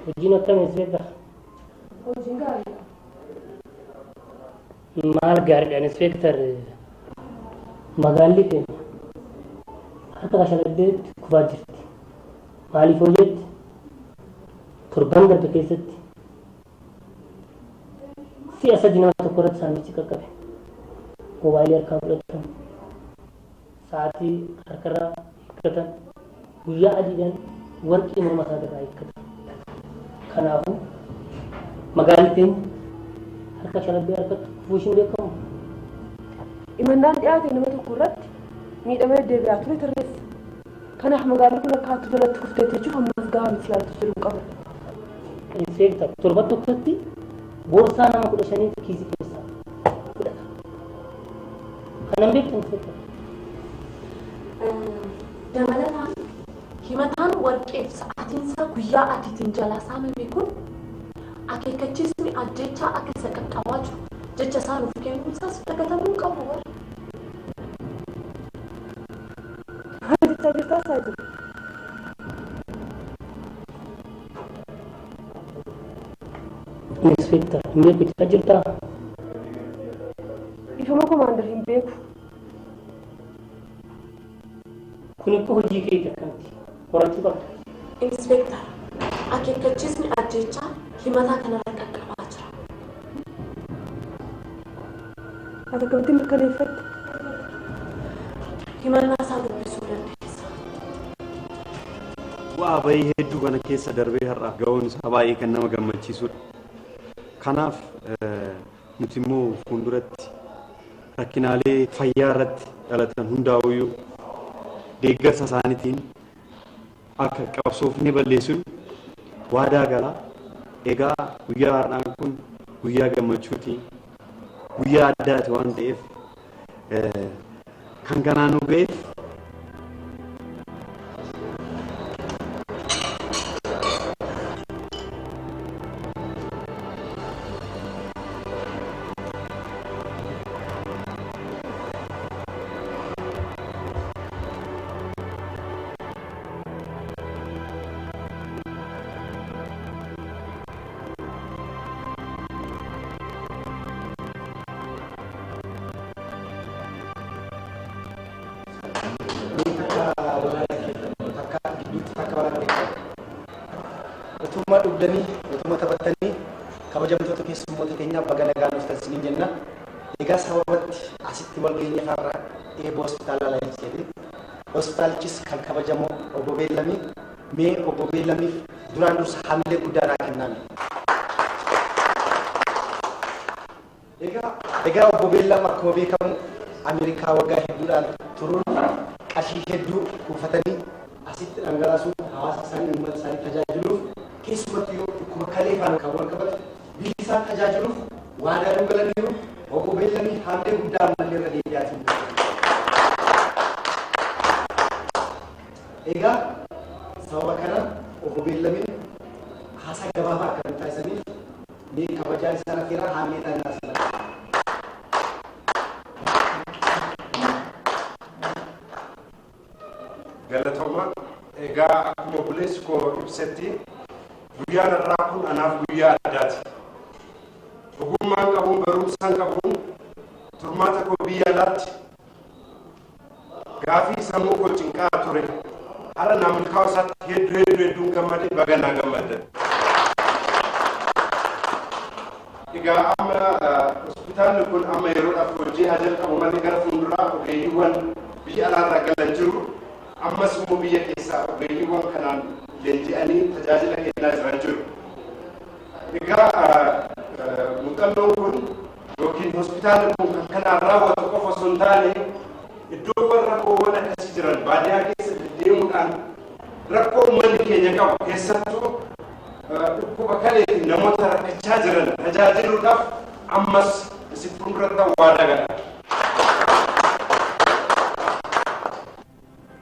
Hojiin akkam inspektar? Hojiin gaariidha. Maal gaariidhaan inspektar? Magaalli keenya harka kashaladdeetti kufaa jirti. Maaliif hoo jetti? Torban darbe keessatti si'a sadi nama tokko irratti saamichi qaqqabe. Moobaayilii harkaa fudhatan, sa'aatii harkarraa hiikkatan, guyyaa adiidhaan warqii morma isaa irraa hiikkatan. Kanaafuu magaalli keenya harka shaladdee harkatti kufuu ishiin beekamu. Imannaan dhiyaate nama tokko irratti miidhamee deebi'aa ture tarreessa. Kanaaf magaalli kun akka hattuu jalatti kuftee jechuun ammas gahaa miti ilaaltu jiru qaba. Inspektar torba tokkotti boorsaa nama 15 kiisii keessaa fudhata. Kanan beektu inspektar. Dabalataan himataan warqeef sa'aatiinsaa guyyaa adiitiin jalaa saamame kun akeekkachiisni ajjechaa akka isa qaqqabaa jiru jecha isaa nuuf kennuunsaas dagatamuu qabu warra. Hajjechaa jirtaa isaa jiru. Inspektar hin beeku itti jirtaa? Ifama komaandar hin beeku. Kun immoo hojii keeti akkamti? Horachuu qabda. Inspektar akeekkachiisni ajjechaa himataa kanarra qaqqabaa jira. Ati akkamitti mirkaneeffatte? Himannaa isaa dubbisuu dandeessa. Waa bahii hedduu kana keessa darbee har'aaf ga'uun isaa baay'ee kan nama gammachiisudha. Kanaaf nuti immoo fuulduratti rakkinaalee fayyaa irratti dhalatan hundaa'uyyuu deeggarsa isaaniitiin akka qabsoofnee balleessuun waadaa galaa. Egaa guyyaa har'aan kun guyyaa gammachuuti, guyyaa addaati waan ta'eef kan kanaan nu ga'eef dhugdanii utuma taphattanii kabajamtoota keessummoota keenyaaf baga nagaan dhuftan isiniin jenna. Egaa sababatti asitti wal geenye farra eeboo hospitaala Laayiseeti. Hospitaalichis kan kabajamoo obbo Beellamii mee obbo Beellamiif duraan dursa hamilee guddaa kenname. Egaa obbo Beellam akkuma beekamu Ameerikaa waggaa hedduudhaan turuun qarshii hedduu kuufatanii asitti dhangalaasuun hawaasa isaanii uummata isaanii tajaajiluuf keessumattuu yoo dhukkuba kalee faana kan wal qabatu biyyi isaan tajaajiluuf waadaa galaniiru. Obbo Beellamii hamilee guddaa ammallee irra deebi'aatiin. Egaa sababa kana obbo Beellamiin haasaa gabaabaa akka hin taasisaniif mee kabajaa isaan affeeraa hamilee taasisaa. Galatoomaa. Egaa akkuma buleessi koo ibsetti guyyaan har'aa kun anaaf guyyaa addaati. Ogummaan qabuun barumsaan qabuun turmaata koo biyya alaatti gaafii sammuu koo cinqaa ture. Har'a na milkaa'u isaatti hedduun gammadee baga naa gammaddan. Egaa amma hospitaalli kun amma yeroodhaaf hojii haa jalqabu malee gara fuulduraa ogeeyyiiwwan biyya alaarraa galan jiru. Ammas immoo biyya keessaa ogeeyyiiwwan kanaan leenji'anii tajaajila kennaa jiran jiru. Egaa muuxannoon kun yookiin hospitaalli kun kan kanaan raawwatu qofa osoo hin taane iddoo rakkoowwan akkasii jiran baadiyyaa keessa deddeemuudhaan rakkoo uummanni keenya qabu keessattuu dhukkuba kaleetiin namoota rakkachaa jiran tajaajiluudhaaf ammas isin fuulduratti waadaa gala.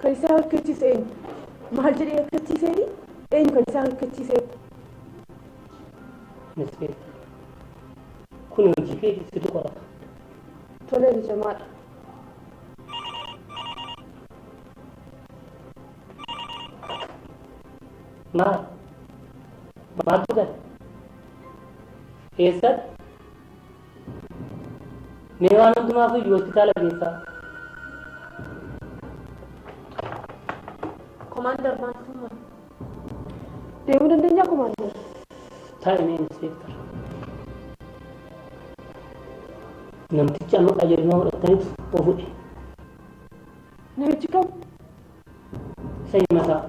Kan isaan harkachiise eenyu? Maal jedhee harkachiisee? Eenyu kan isaan harkachiise? Kun hojii keetii situ qorata. Tolee jamaadha. Maal? maaltu gale eessatti mee waan hundumaaf iyyuu hospitaala keessaa Commander Matuma. Deemuu dandeenya Commander. taa'imee inspektar namtichi amma qajeelmaa fudhataniitu ofuudhe Namichi kam? isa himataa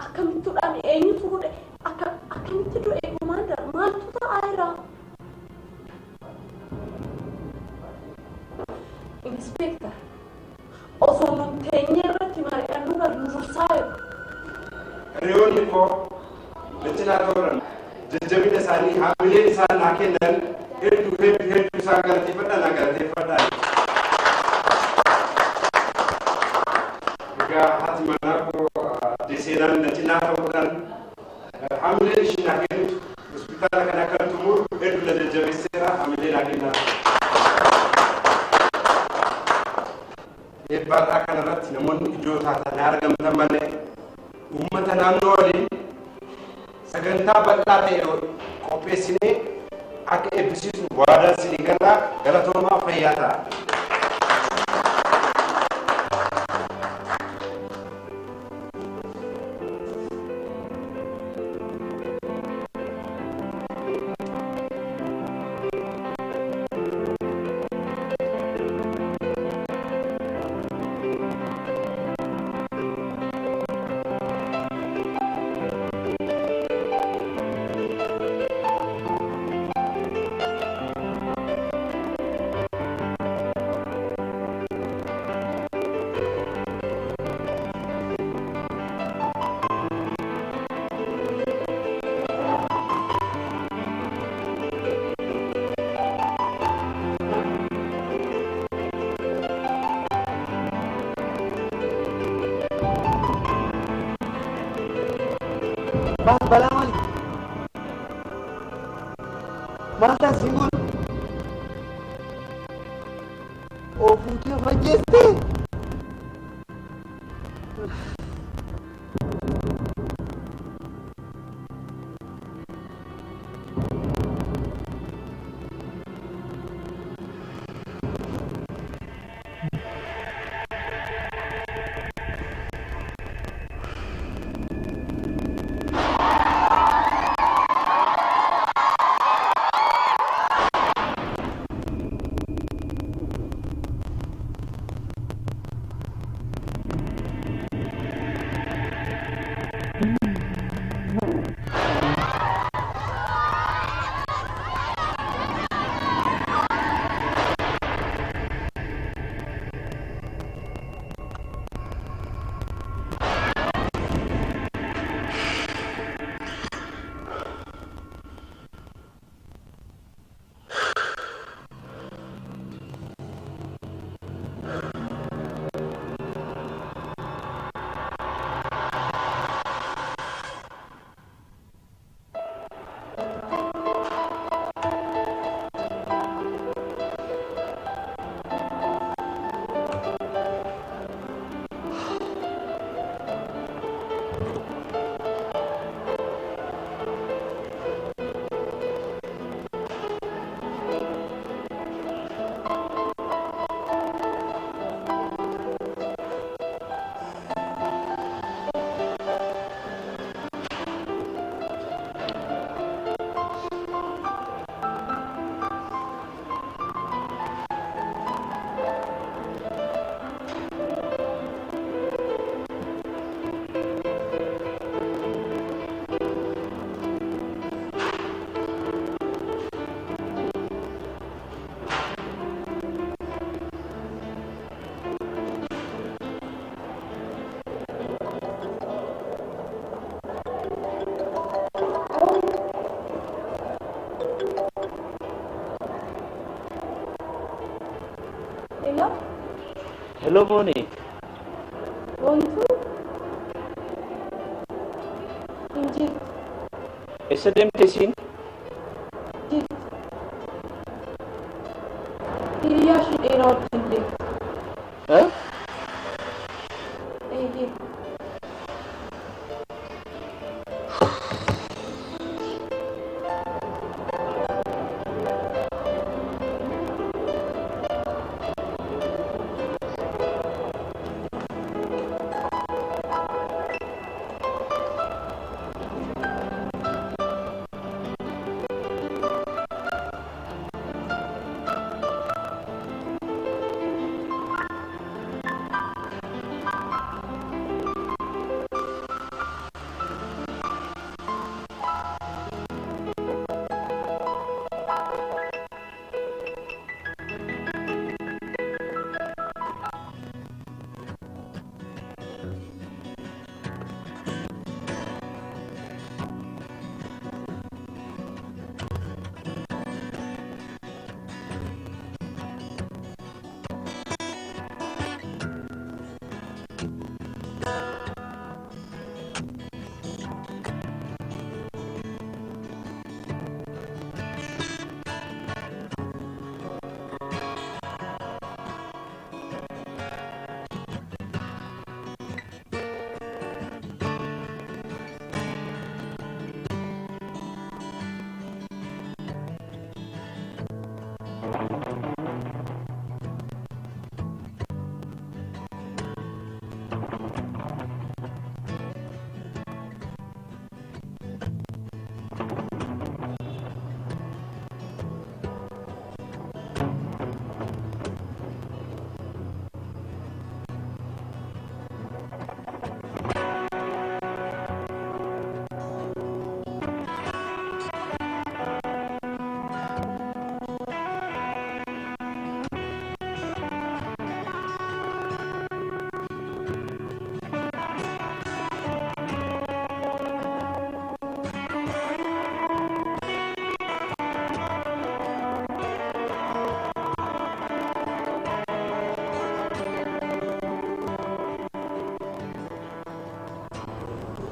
Akkamittuudhaan eenyutu godhe? Akkamitti du'e Commander? Maaltu ta'aa jira? Inspektar. Osoo nun teenyee irratti mari'annu gad nu dursaa jiru. Hiriyoonni koo lachinaa ta'uudhaan jajjabina isaanii haamileen isaan naa kennan hedduu isaan galateeffadhaa. Egaa haati manaa koo seenaan lachinaa ta'uudhaan haamileen ishii naa kennitu hospitaala kana akka tumuru hedduu na jajjabeesseera haamilee naa kennaa. Eebbaadhaa kanarratti namoonni ijoo taatan argamtan malee uummata naannoo waliin sagantaa bal'aa ta'e qopheessinee akka eebbisiisu waadaan sinii galaa galatoomaa fayyaa ta'a. balaa maali? Maal taasisi kun? Ofuutee fajjeestee? Hello, Moni. Wantu injil Yesterday mtesin? jil hiriyaa ishee dheeraa wajjin deemu. Huh? Eeyyee.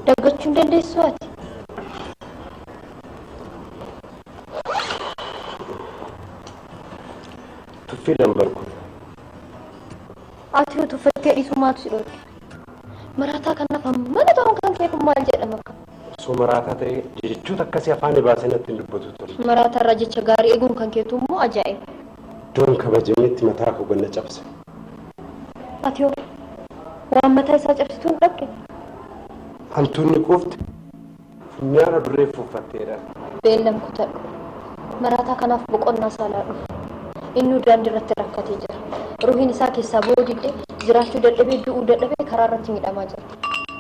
Daggachuun dandeessu ati? Tuffii dambarku. Ati yoo tuffattee dhiisumaatu si dhoorke. Maraataa kanaaf mana ta'uun kan kee kun maal jedhama akka? Osoo maraataa ta'ee jechoota akkasii afaan baasee natti hin dubbatu ture. Maraataa irraa jecha gaarii eeguun kan keetu immoo ajaa'iba. Iddoon kabajametti mataa koo ganna cabse. Ati yoo waan mataa isaa cabsituun dhabde? Hantuunni quufte funyaana duree fuuffatteedha. Beellam kutadhu. Maraataa kanaaf boqonnaa saalaa dhufu. Inni daandii irratti rakkatee jira. Ruhiin isaa keessaa boodidhee jiraachuu dadhabee du'uu dadhabee karaa irratti miidhamaa jira.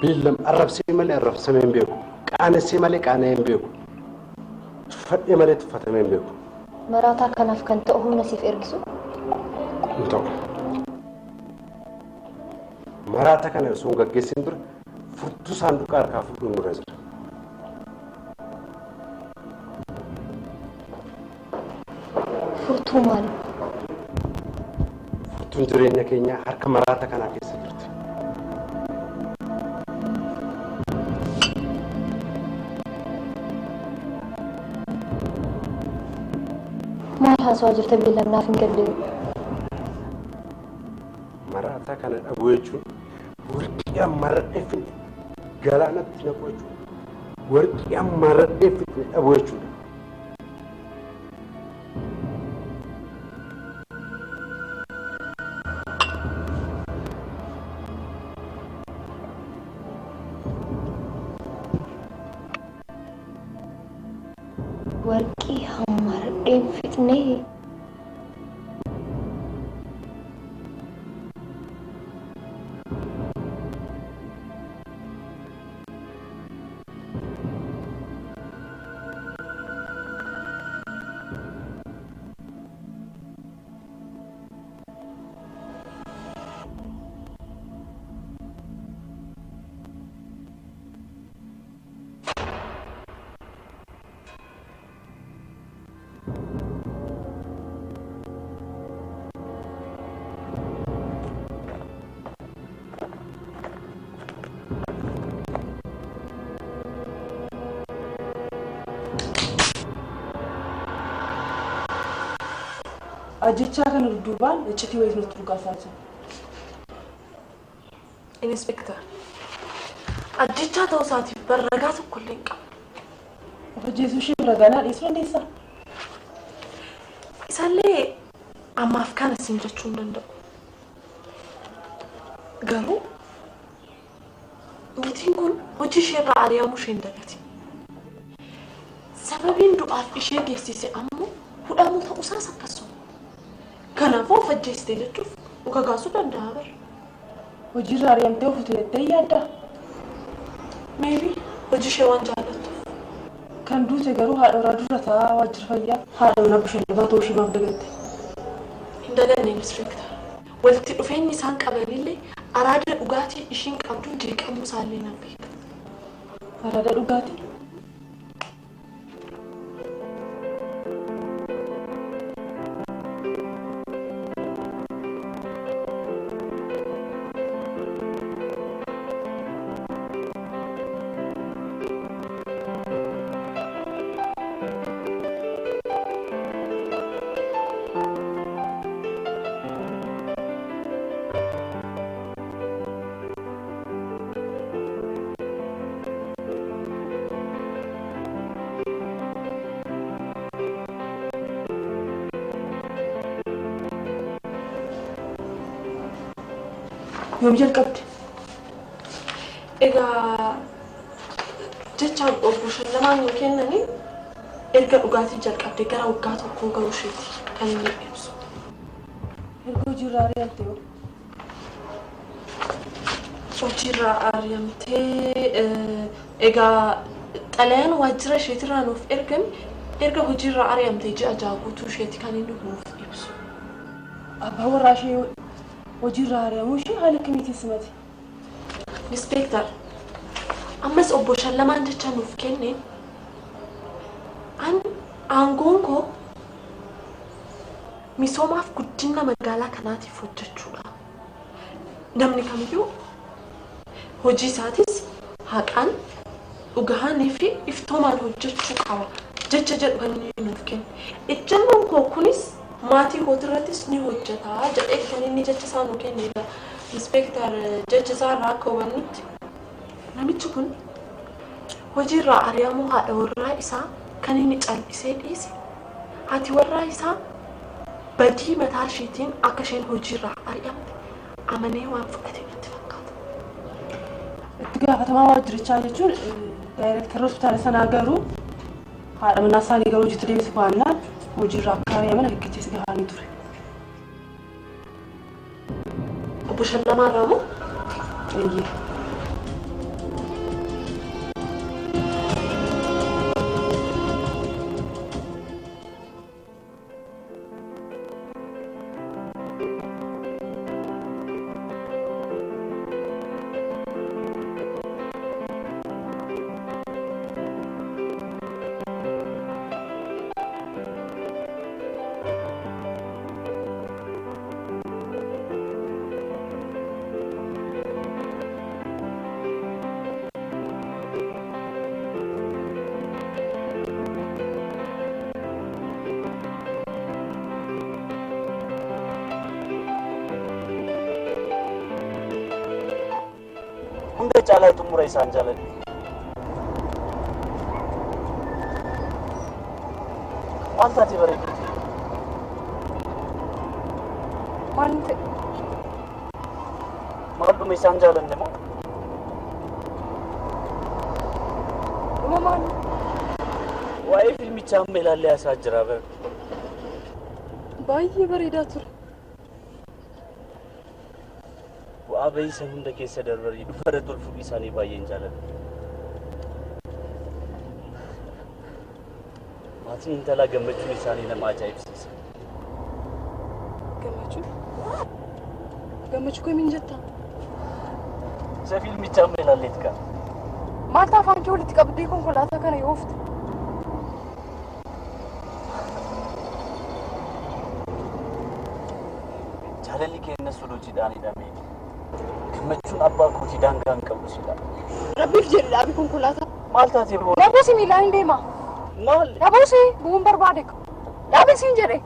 Beellam arrabsee malee arrabsamee hin beeku. Qaanessee malee qaana'ee hin beeku. Tuffadhee malee tuffatamee hin beeku. Maraataa kanaaf kan ta'u humna siif ergisu? Hin ta'u. Maraataa kana osoo hin gaggeessin dura furtuu saanduqaa harkaa fuudhuun nurra jira. Furtuu maali? Furtuun jireenya keenyaa harka maraataa kanaa keessa jirti. Maal haasawaa jirta beellam naaf hin galle? Maraataa kana dhabuu jechuun warqii ammarradhee fidhe galaanatti naquu jechuudha. Warqii ammarradhee fidhe dhabuu jechuudha. Warqii hammarradheen fixnee ajjechaa kana dudduubaan iccitii wayii nutti dhugaafaa jira. Inspektar, ajjechaa ta'uu isaatiif ragaa tokko illee hin qabu. Hojjeesuu ishee ragaa dhiisuu dandeessaa? Isallee ammaaf kana isin jechuu hin danda'u. Garuu niitiin kun hojii isheerraa ari'amuu ishee hin dagati. Sababiin du'aaf ishee geessise ammoo hudhamuu ta'uusaas akkasuma. Kanaafuu of ajjeestee jechuuf dhuga gaasuu danda'a bara. Hojiirraa ari'amtee ofitu jettee yaaddaa? Maybe hojii ishee waan jaallattuuf. Kan duute garuu haadha warraa dura taa'aa waajjira fayyaa haadha mana bashannanaa ta'uu ishee maaf dagatte? Hin daganne inspektar. Walitti dhufeenyi isaan qabanillee araada dhugaatii ishiin qabduun dirqamuu isaallee nan beeka. Araada dhugaatii? Yoom jalqabde? Egaa jechaan obbo Shallamaan yoo kennanii erga dhugaatii jalqabde gara waggaa tokkoo garuu isheeti kan inni ibsu. Erga hojiirraa ari'amtee hoo? Hojiirraa ari'amtee egaa xalayaan waajjira isheetirraa nuuf ergame erga hojiirraa ari'amtee ji'a ja'a guutuu isheeti kan inni nuuf ibsu. Abbaan warraa ishee hojiirraa ari'amuu ishee haala akkamiitiin simate? Inspektar, ammas obbo Shallamaan jecha nuuf kenneen aangoon koo misoomaaf guddina magaalaa kanaatiif hojjechuudha. Namni kamiyyuu hojii isaatis haqaan dhugaanii fi iftoomaan hojjechuu qaba jecha jedhu kan inni nuuf kennu. Ejjennoon koo kunis maatii kootirrattis ni hojjeta jedhee kan inni jecha isaa nu kennedha. Inspektar jecha isaa irraa akka hubannutti namichi kun hojiirraa ari'amuu haadha warraa isaa kan inni callisee dhiise. Haati warraa isaa badii mataa isheetiin akka isheen hojiirraa ari'amte amanee waan fudhate natti fakkaata. Itti gaafatamaa waajjirichaa jechuun daayireektarri hospitaala sanaa garuu haadha manaa isaanii garuu hojiitti deebisu baannaan hojiirraa akka ari'aman akeekkachiisa gahaanii ture. Obbo Shallamaa irraa moo? Eeyyee. Hunda caalaa xumura isaan jaaladhu. Maal taatee bareedduu? Maal ta'e? Maal dhuma isaan jaalanne moo? Dhuma maal? Waa'ee fiilmichaa amma ilaallee haasaa jira bara. Baay'ee bareedaa ture. Bu'aa bahiisa hunda keessa darbanii dhufara tolfuu isaanii baay'een jaaladha. Maatiin intalaa gammachuun isaanii nama ajaa'ibsiisa. Gammachuu? Gammachuu kamiin jettaa? Isa fiilmichaa amma ilaalleet qaba. Maal afaan kee walitti qabdee konkolaataa kana yoo oofte? Jaalalli keenya suluujiidhaan hidhamee gammachuun abbaa kootii daangaa hin qabu sidha. Rabbiif jedhi dhaabi konkolaataa. Maal taatee boona? Dhabuusi miilaan hin deema. Maal? Dhabuusi bu'uun barbaade. Dhaabi siin jedhe.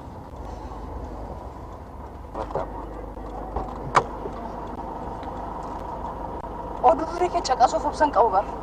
Oduu durii kee caqasuuf obsan qabu bara.